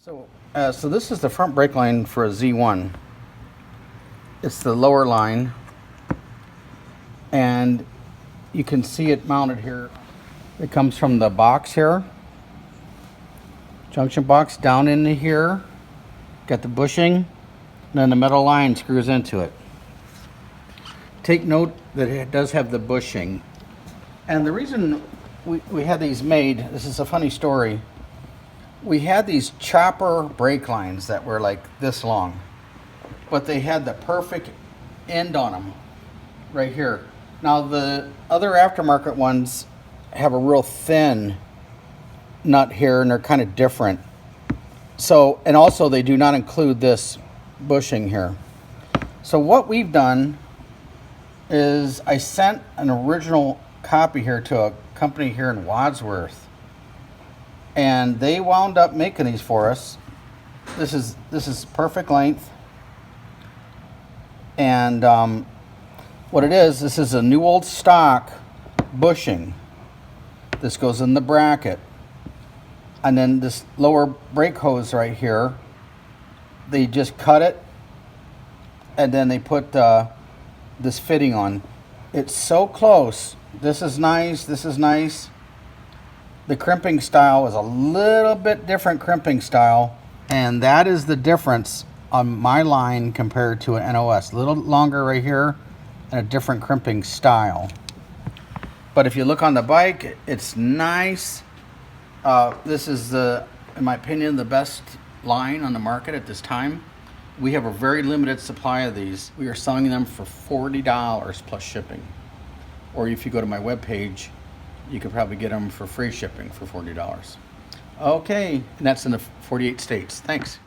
So this is the front brake line for a Z1. It's the lower line, and you can see it mounted here. It comes from the box here, junction box down into here. Got the bushing, and then the metal line screws into it. Take note that it does have the bushing. And the reason we had these made, this is a funny story. We had these chopper brake lines that were like this long, but they had the perfect end on them right here. Now the other aftermarket ones have a real thin nut here, and they're kind of different. So, and also they do not include this bushing here. So what we've done is I sent an original copy here to a company here in Wadsworth, and they wound up making these for us. This is perfect length, and what it is, this is a new old stock bushing. This goes in the bracket, and then this lower brake hose right here, they just cut it, and then they put this fitting on. It's so close. This is nice. This is nice. The crimping style is a little bit different crimping style, and that is the difference on my line compared to an NOS. A little longer right here and a different crimping style. But if you look on the bike, it's nice. This is in my opinion, the best line on the market at this time. We have a very limited supply of these. We are selling them for $40 plus shipping. Or if you go to my webpage, you could probably get them for free shipping for $40. Okay, and that's in the 48 states. Thanks.